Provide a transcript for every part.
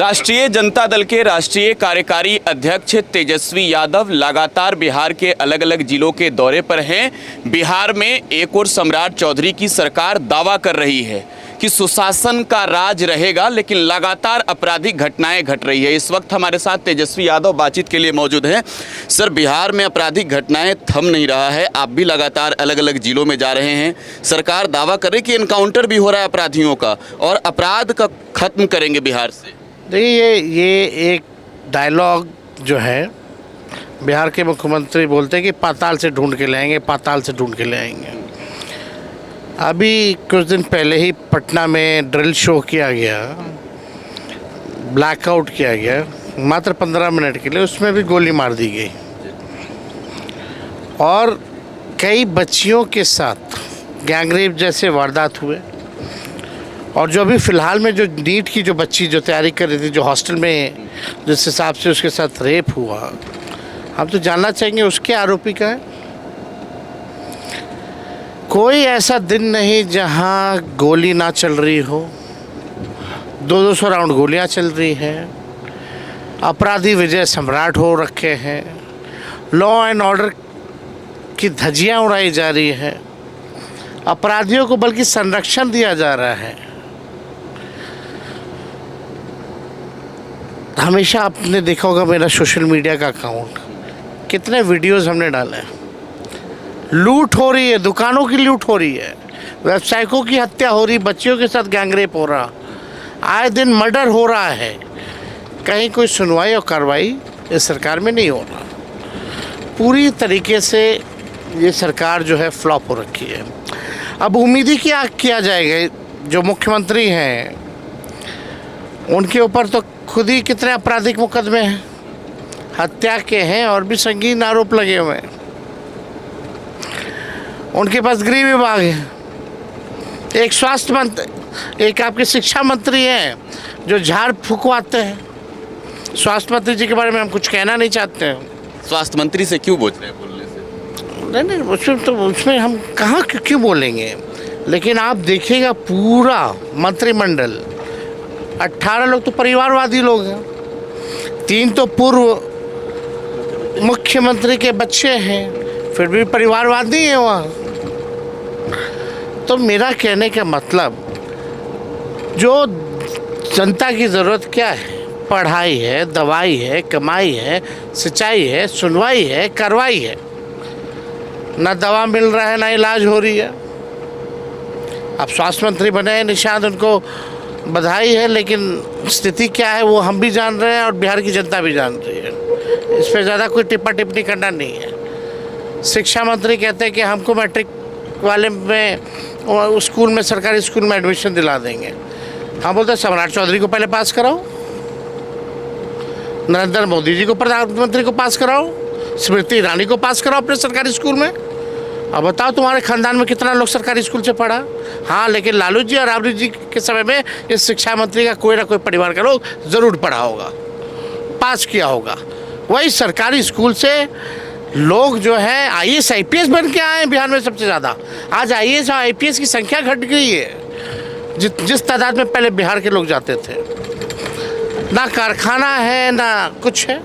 राष्ट्रीय जनता दल के राष्ट्रीय कार्यकारी अध्यक्ष तेजस्वी यादव लगातार बिहार के अलग अलग जिलों के दौरे पर हैं। बिहार में एक और सम्राट चौधरी की सरकार दावा कर रही है कि सुशासन का राज रहेगा, लेकिन लगातार आपराधिक घटनाएं घट रही है। इस वक्त हमारे साथ तेजस्वी यादव बातचीत के लिए मौजूद हैं। सर, बिहार में आपराधिक घटनाएं थम नहीं रहा है, आप भी लगातार अलग अलग जिलों में जा रहे हैं। सरकार दावा कर रही कि इनकाउंटर भी हो रहा है अपराधियों का और अपराध का खत्म करेंगे बिहार से। देखिए, ये एक डायलॉग जो है बिहार के मुख्यमंत्री बोलते हैं कि पाताल से ढूंढ के ले आएंगे, पाताल से ढूंढ के ले आएंगे। अभी कुछ दिन पहले ही पटना में ड्रिल शो किया गया, ब्लैकआउट किया गया मात्र 15 मिनट के लिए, उसमें भी गोली मार दी गई और कई बच्चियों के साथ गैंगरेप जैसे वारदात हुए। और जो अभी फ़िलहाल में जो नीट की जो बच्ची जो तैयारी कर रही थी, जो हॉस्टल में जिस हिसाब से उसके साथ रेप हुआ, हम तो जानना चाहेंगे उसके आरोपी का है। कोई ऐसा दिन नहीं जहां गोली ना चल रही हो, 200 राउंड गोलियां चल रही हैं, अपराधी विजय सम्राट हो रखे हैं, लॉ एंड ऑर्डर की धज्जियां उड़ाई जा रही हैं, अपराधियों को बल्कि संरक्षण दिया जा रहा है। हमेशा आपने देखा होगा मेरा सोशल मीडिया का अकाउंट, कितने वीडियोस हमने डाले हैं। लूट हो रही है, दुकानों की लूट हो रही है, व्यवसायिकों की हत्या हो रही, बच्चियों के साथ गैंगरेप हो रहा, आए दिन मर्डर हो रहा है। कहीं कोई सुनवाई और कार्रवाई इस सरकार में नहीं हो रहा। पूरी तरीके से ये सरकार जो है फ्लॉप हो रखी है। अब उम्मीद ही क्या किया जाएगा, जो मुख्यमंत्री हैं उनके ऊपर तो खुद ही कितने आपराधिक मुकदमे हैं, हत्या के हैं और भी संगीन आरोप लगे हुए हैं। उनके पास गृह विभाग है, एक स्वास्थ्य मंत्री, एक आपके शिक्षा मंत्री हैं जो झाड़ फूकवाते हैं। स्वास्थ्य मंत्री जी के बारे में हम कुछ कहना नहीं चाहते हैं। स्वास्थ्य मंत्री से क्यों बोल रहे हैं बोलने से? नहीं, उसमें हम कहाँ क्यों बोलेंगे, लेकिन आप देखिएगा पूरा मंत्रिमंडल 18 लोग तो परिवारवादी लोग हैं, 3 तो पूर्व मुख्यमंत्री के बच्चे हैं, फिर भी परिवारवादी हैं वहाँ। तो मेरा कहने का मतलब, जो जनता की ज़रूरत क्या है, पढ़ाई है, दवाई है, कमाई है, सिंचाई है, सुनवाई है, कार्रवाई है। ना दवा मिल रहा है, ना इलाज हो रही है। अब स्वास्थ्य मंत्री बने हैं निशांत, उनको बधाई है, लेकिन स्थिति क्या है वो हम भी जान रहे हैं और बिहार की जनता भी जान रही है। इस पर ज़्यादा कोई टिप्पा टिप्पणी करना नहीं है। शिक्षा मंत्री कहते हैं कि हमको मैट्रिक वाले में स्कूल में, सरकारी स्कूल में एडमिशन दिला देंगे। हम बोलते हैं सम्राट चौधरी को पहले पास कराओ, नरेंद्र मोदी जी को, प्रधानमंत्री को पास कराओ, स्मृति ईरानी को पास कराओ अपने सरकारी स्कूल में। अब बताओ तुम्हारे खानदान में कितना लोग सरकारी स्कूल से पढ़ा? हाँ, लेकिन लालू जी और राबड़ी जी के समय में इस शिक्षा मंत्री का कोई ना कोई परिवार का लोग ज़रूर पढ़ा होगा, पास किया होगा। वही सरकारी स्कूल से लोग जो है IAS IPS बन के आए हैं बिहार में सबसे ज़्यादा। आज IAS और IPS की संख्या घट गई है जिस तादाद में पहले बिहार के लोग जाते थे। ना कारखाना है, ना कुछ है,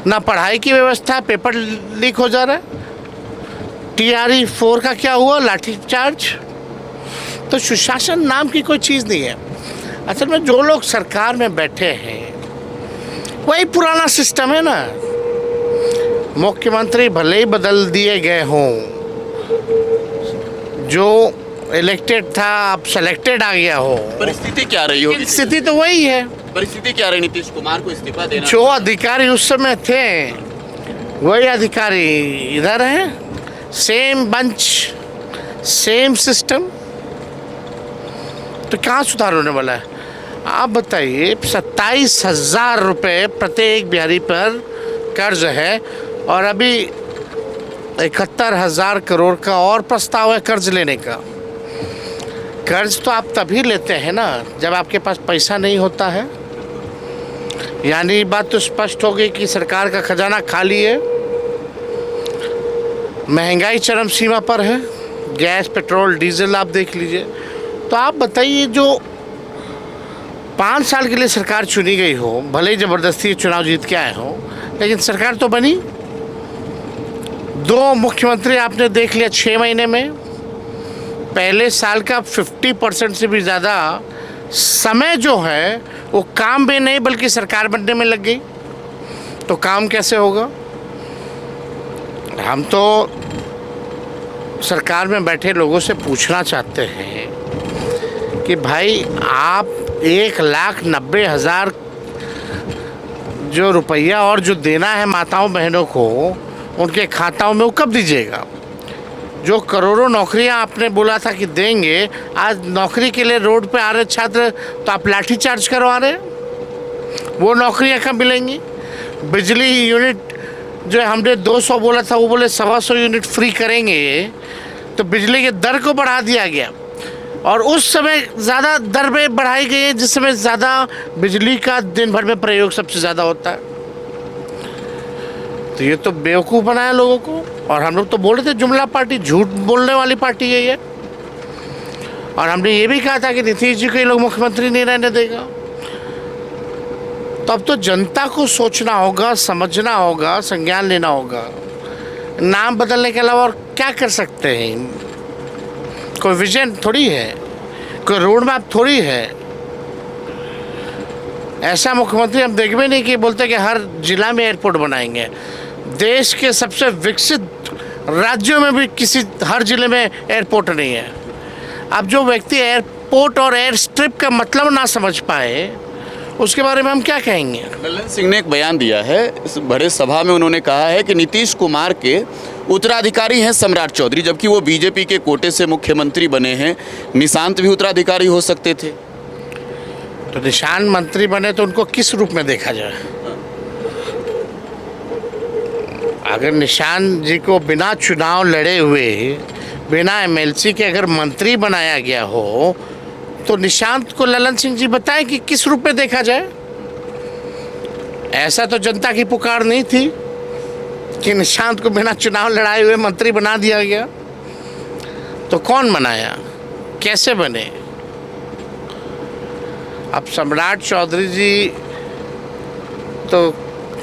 ना पढ़ाई की व्यवस्था, पेपर लीक हो जा रहा है। TRE 4 का क्या हुआ, लाठीचार्ज। तो सुशासन नाम की कोई चीज़ नहीं है। असल में जो लोग सरकार में बैठे हैं वही पुराना सिस्टम है ना। मुख्यमंत्री भले ही बदल दिए गए हों, जो इलेक्टेड था अब सेलेक्टेड आ गया हो, परिस्थिति क्या रही होगी? स्थिति तो वही है। परिस्थिति क्या रही? नीतीश कुमार को इस्तीफा देना, जो अधिकारी उस समय थे वही अधिकारी इधर हैं, सेम बंच, सेम सिस्टम। तो कहाँ सुधार होने वाला है? आप बताइए, 27,000 रुपये प्रत्येक बिहारी पर कर्ज है और अभी 71,000 करोड़ का और प्रस्ताव है कर्ज लेने का। कर्ज तो आप तभी लेते हैं ना जब आपके पास पैसा नहीं होता है। यानी बात तो स्पष्ट हो गई कि सरकार का खजाना खाली है, महंगाई चरम सीमा पर है, गैस, पेट्रोल, डीजल आप देख लीजिए। तो आप बताइए, जो 5 साल के लिए सरकार चुनी गई हो, भले ही ज़बरदस्ती चुनाव जीत के आए हो, लेकिन सरकार तो बनी। 2 मुख्यमंत्री आपने देख लिया 6 महीने में। पहले साल का 50% से भी ज़्यादा समय जो है वो काम में नहीं बल्कि सरकार बनने में लग गई। तो काम कैसे होगा? हम तो सरकार में बैठे लोगों से पूछना चाहते हैं कि भाई आप 1,90,000 जो रुपया और जो देना है माताओं बहनों को उनके खाताओं में वो कब दीजिएगा? जो करोड़ों नौकरियां आपने बोला था कि देंगे, आज नौकरी के लिए रोड पे आ रहे छात्र तो आप लाठी चार्ज करवा रहे हैं। वो नौकरियां कब मिलेंगी? बिजली यूनिट जो हमने 200 बोला था वो बोले 125 यूनिट फ्री करेंगे, तो बिजली के दर को बढ़ा दिया गया और उस समय ज़्यादा दर में बढ़ाई गई है जिस समय ज़्यादा बिजली का दिन भर में प्रयोग सबसे ज़्यादा होता है। तो ये तो बेवकूफ़ बनाया लोगों को। और हम लोग तो बोल रहे थे जुमला पार्टी, झूठ बोलने वाली पार्टी है ये। और हमने ये भी कहा था कि नीतीश जी को ये लोग मुख्यमंत्री नहीं रहने देगा। तो अब तो जनता को सोचना होगा, समझना होगा, संज्ञान लेना होगा। नाम बदलने के अलावा और क्या कर सकते हैं? कोई विजन थोड़ी है, कोई रोड मैप थोड़ी है। ऐसा मुख्यमंत्री हम देख भी नहीं कि बोलते कि हर जिला में एयरपोर्ट बनाएंगे। देश के सबसे विकसित राज्यों में भी हर जिले में एयरपोर्ट नहीं है। अब जो व्यक्ति एयरपोर्ट और एयर स्ट्रिप का मतलब ना समझ पाए उसके बारे में हम क्या कहेंगे? लल्लन सिंह ने एक बयान दिया है इस बड़े सभा में। उन्होंने कहा है कि नीतीश कुमार के उत्तराधिकारी हैं सम्राट चौधरी, जबकि वो बीजेपी के कोटे से मुख्यमंत्री बने हैं। निशांत भी उत्तराधिकारी हो सकते थे। तो निशांत मंत्री बने तो उनको किस रूप में देखा जाए? अगर निशांत जी को बिना चुनाव लड़े हुए, बिना एमएलसी के अगर मंत्री बनाया गया हो तो निशांत को लल्लन सिंह जी बताएं कि किस रूप में देखा जाए। ऐसा तो जनता की पुकार नहीं थी कि निशांत को बिना चुनाव लड़ाए हुए मंत्री बना दिया गया। तो कौन बनाया, कैसे बने? अब सम्राट चौधरी जी तो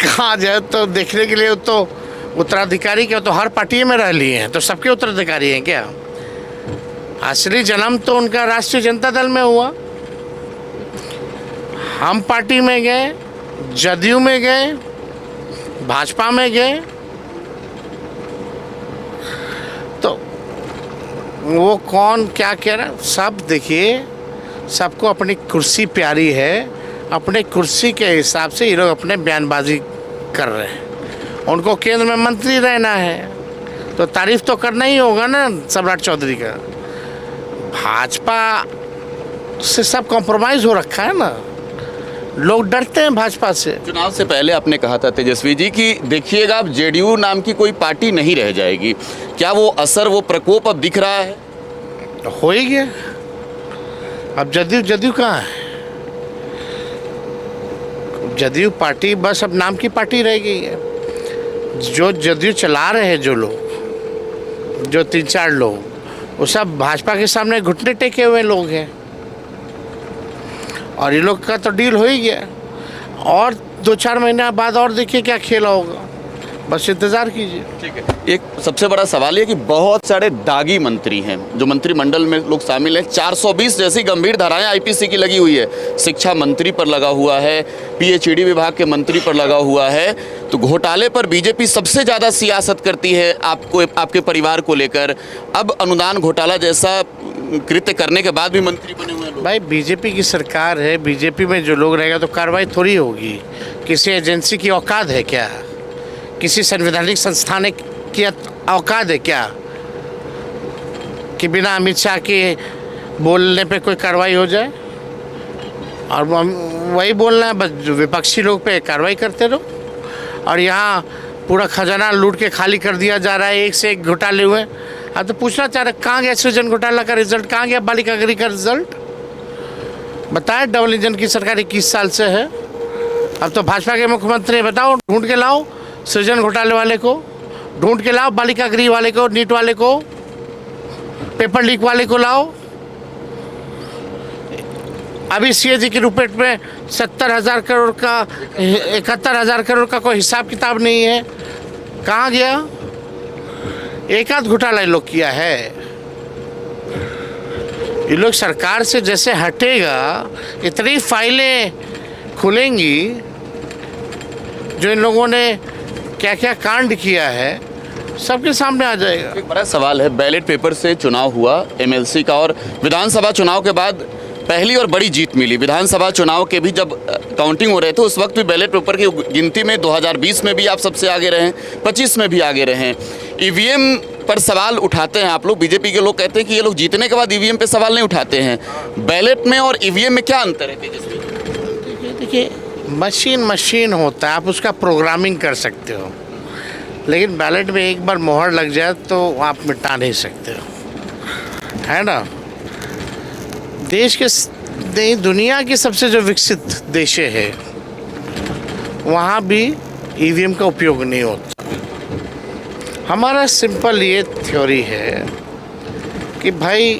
कहाँ जाए तो देखने के लिए तो उत्तराधिकारी क्या, तो हर पार्टी में रह लिए हैं तो सबके उत्तराधिकारी हैं क्या? असली जन्म तो उनका राष्ट्रीय जनता दल में हुआ। हम पार्टी में गए, जदयू में गए, भाजपा में गए, तो वो कौन क्या कह रहा? सब देखिए, सबको अपनी कुर्सी प्यारी है। अपने कुर्सी के हिसाब से ये लोग अपने बयानबाजी कर रहे हैं। उनको केंद्र में मंत्री रहना है तो तारीफ तो करना ही होगा ना सम्राट चौधरी का। भाजपा से सब कॉम्प्रोमाइज़ हो रखा है ना, लोग डरते हैं भाजपा से। चुनाव से पहले आपने कहा था तेजस्वी जी कि देखिएगा अब जेडीयू नाम की कोई पार्टी नहीं रह जाएगी। क्या वो असर, वो प्रकोप अब दिख रहा है? हो ही गया। अब जदयू कहाँ है? जदयू पार्टी बस अब नाम की पार्टी रह गई है। जो जदयू चला रहे हैं जो लोग, जो 3-4 लोग, वो सब भाजपा के सामने घुटने टेके हुए लोग हैं। और ये लोग का तो डील हो ही गया। और 2-4 महीने बाद और देखिए क्या खेला होगा, बस इंतज़ार कीजिए। ठीक है। एक सबसे बड़ा सवाल ये कि बहुत सारे दागी मंत्री हैं जो मंत्रिमंडल में लोग शामिल हैं। 420 जैसी गंभीर धाराएं आईपीसी की लगी हुई है। शिक्षा मंत्री पर लगा हुआ है, पीएचईडी विभाग के मंत्री पर लगा हुआ है। तो घोटाले पर बीजेपी सबसे ज़्यादा सियासत करती है आपको, आपके परिवार को लेकर। अब अनुदान घोटाला जैसा कृत्य करने के बाद भी मंत्री बने हुए हैं। भाई बीजेपी की सरकार है, बीजेपी में जो लोग रहेगा तो कार्रवाई थोड़ी होगी। किसी एजेंसी की औकात है क्या? किसी संवैधानिक संस्थान की औकात है क्या कि बिना अमित शाह के बोलने पे कोई कार्रवाई हो जाए? और वही बोलना है बस, विपक्षी लोग पे कार्रवाई करते रहो। और यहाँ पूरा खजाना लूट के खाली कर दिया जा रहा है, एक से एक घोटाले हुए। अब तो पूछना चाह रहे कहाँ गया सृजन घोटाला का रिजल्ट, कहाँ गया बालिका गृह का रिजल्ट? बताए डबल इंजन की सरकार 21 साल से है। अब तो भाजपा के मुख्यमंत्री बताओ, ढूंढ के लाओ सृजन घोटाले वाले को, ढूंढ के लाओ बालिका गृह वाले को, नीट वाले को, पेपर लीक वाले को लाओ। अभी CAG के रुपये में 70,000 करोड़ का 71,000 करोड़ का कोई हिसाब किताब नहीं है। कहाँ गया? एक आध घोटाला लोग किया है। ये लोग सरकार से जैसे हटेगा इतनी फाइलें खुलेंगी, जो इन लोगों ने क्या क्या कांड किया है सबके सामने आ जाएगा। एक बड़ा सवाल है, बैलेट पेपर से चुनाव हुआ MLC का और विधानसभा चुनाव के बाद पहली और बड़ी जीत मिली। विधानसभा चुनाव के भी जब काउंटिंग हो रहे थे उस वक्त भी बैलेट पेपर की गिनती में 2020 में भी आप सबसे आगे रहे, 25 में भी आगे रहे। EVM पर सवाल उठाते हैं आप लोग, बीजेपी के लोग कहते हैं कि ये लोग जीतने के बाद EVM पे सवाल नहीं उठाते हैं। बैलेट में और EVM में क्या अंतर है तेजस्वी? देखिए, मशीन होता है, आप उसका प्रोग्रामिंग कर सकते हो, लेकिन बैलेट में एक बार मोहर लग जाए तो आप मिटा नहीं सकते हो, है ना। देश के नहीं, दुनिया की सबसे जो विकसित देश है वहाँ भी EVM का उपयोग नहीं होता। हमारा सिंपल ये थ्योरी है कि भाई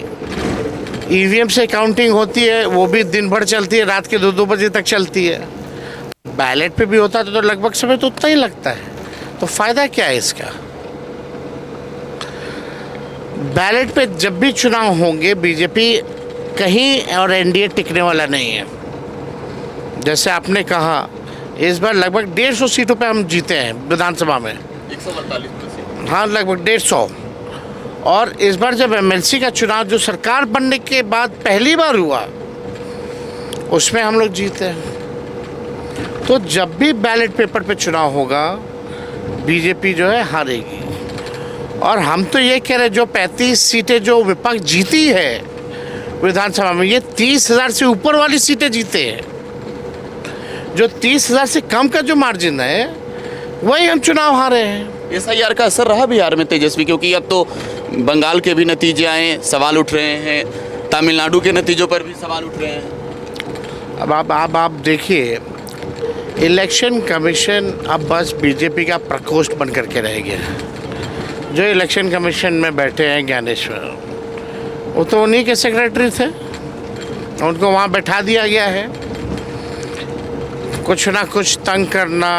EVM से काउंटिंग होती है, वो भी दिन भर चलती है, रात के 2-2 बजे तक चलती है। बैलेट पे भी होता तो लगभग समय तो उतना ही लगता है, तो फायदा क्या है इसका? बैलेट पे जब भी चुनाव होंगे बीजेपी कहीं और NDA टिकने वाला नहीं है। जैसे आपने कहा, इस बार लगभग 150 सीटों पे हम जीते हैं विधानसभा में, 148। हाँ लगभग 150। और इस बार जब MLC का चुनाव जो सरकार बनने के बाद पहली बार हुआ उसमें हम लोग जीते हैं। तो जब भी बैलेट पेपर पे चुनाव होगा बीजेपी जो है हारेगी। और हम तो ये कह रहे हैं, जो 35 सीटें जो विपक्ष जीती है विधानसभा में, ये 30,000 से ऊपर वाली सीटें जीते हैं। जो 30,000 से कम का जो मार्जिन है वही हम चुनाव हारे हैं। SIR का असर रहा बिहार में तेजस्वी, क्योंकि अब तो बंगाल के भी नतीजे आए, सवाल उठ रहे हैं, तमिलनाडु के नतीजों पर भी सवाल उठ रहे हैं। अब आप देखिए, इलेक्शन कमीशन अब बस बीजेपी का प्रकोष्ठ बन करके रह गया। जो इलेक्शन कमीशन में बैठे हैं ज्ञानेश्वर, वो तो उन्हीं के सेक्रेटरी थे, उनको वहाँ बैठा दिया गया है। कुछ ना कुछ तंग करना,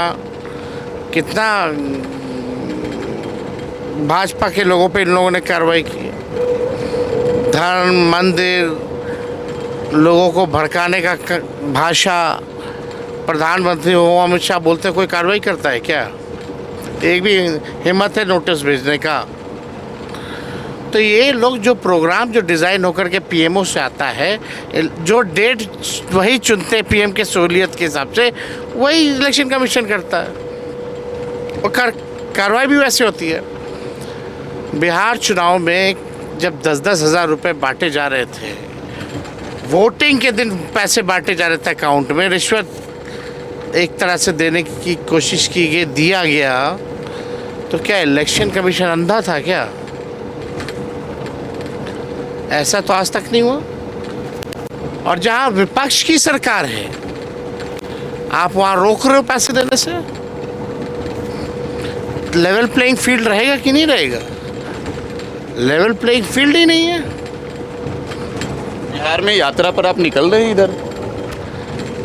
कितना भाजपा के लोगों पे इन लोगों ने कार्रवाई की। धर्म, मंदिर, लोगों को भड़काने का भाषा, प्रधानमंत्री हो अमित शाह बोलते कोई कार्रवाई करता है क्या? एक भी हिम्मत है नोटिस भेजने का? तो ये लोग जो प्रोग्राम जो डिज़ाइन होकर के PMO से आता है, जो डेट वही चुनते हैं PM के सहूलियत के हिसाब से, वही इलेक्शन कमीशन करता है और कार्रवाई भी वैसे होती है। बिहार चुनाव में जब 10-10 हज़ार रुपये बांटे जा रहे थे, वोटिंग के दिन पैसे बांटे जा रहे थे अकाउंट में, रिश्वत एक तरह से देने की कोशिश की गई, दिया गया, तो क्या इलेक्शन कमीशन अंधा था क्या? ऐसा तो आज तक नहीं हुआ। और जहां विपक्ष की सरकार है, आप वहां रोक रहे हो पैसे देने से? लेवल प्लेइंग फील्ड रहेगा कि नहीं रहेगा? लेवल प्लेइंग फील्ड ही नहीं है। बिहार में यात्रा पर आप निकल रहे हैं इधर?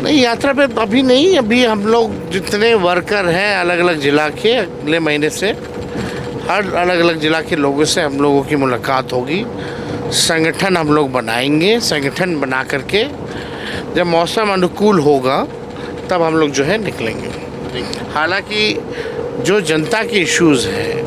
नहीं, यात्रा पे अभी नहीं। अभी हम लोग जितने वर्कर हैं अलग अलग ज़िला के, अगले महीने से हर अलग अलग ज़िला के लोगों से हम लोगों की मुलाकात होगी। संगठन हम लोग बनाएंगे, संगठन बना करके जब मौसम अनुकूल होगा तब हम लोग जो है निकलेंगे। हालांकि जो जनता के इश्यूज़ हैं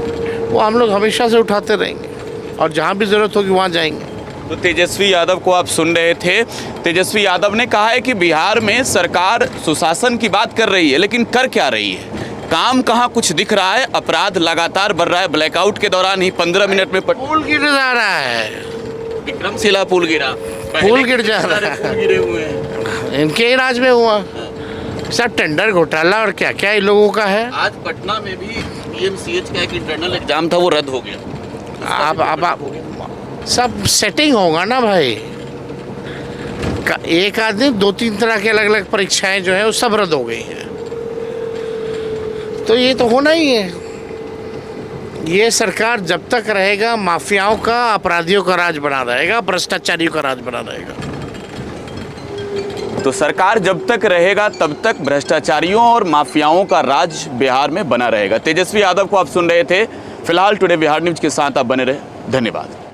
वो हम लोग हमेशा से उठाते रहेंगे और जहाँ भी ज़रूरत होगी वहाँ जाएंगे। तो तेजस्वी यादव को आप सुन रहे थे। तेजस्वी यादव ने कहा है कि बिहार में सरकार सुशासन की बात कर रही है, लेकिन कर क्या रही है? काम कहाँ कुछ दिख रहा है? अपराध लगातार बढ़ रहा है। ब्लैकआउट के दौरान ही 15 मिनट में पुल गिर जा रहा है, विक्रमशिला पुल गिरा, पुल गिर जा रहा है, गिरे हुए हैं। इनके ही राज में हुआ सब टेंडर घोटाला और क्या क्या इन लोगों का है। आज पटना में भी PMCH का एक इंटरनल एग्जाम था, वो रद्द हो गया। अब सब सेटिंग होगा ना भाई। एक आदमी 2-3 तरह की अलग अलग परीक्षाएं जो है वो सब रद्द हो गई हैं, तो ये तो होना ही है। ये सरकार जब तक रहेगा माफियाओं का, अपराधियों का राज बना रहेगा, भ्रष्टाचारियों का राज बना रहेगा। तो सरकार जब तक रहेगा तब तक भ्रष्टाचारियों और माफियाओं का राज बिहार में बना रहेगा। तेजस्वी यादव को आप सुन रहे थे। फिलहाल टुडे बिहार न्यूज के साथ आप बने रहे। धन्यवाद।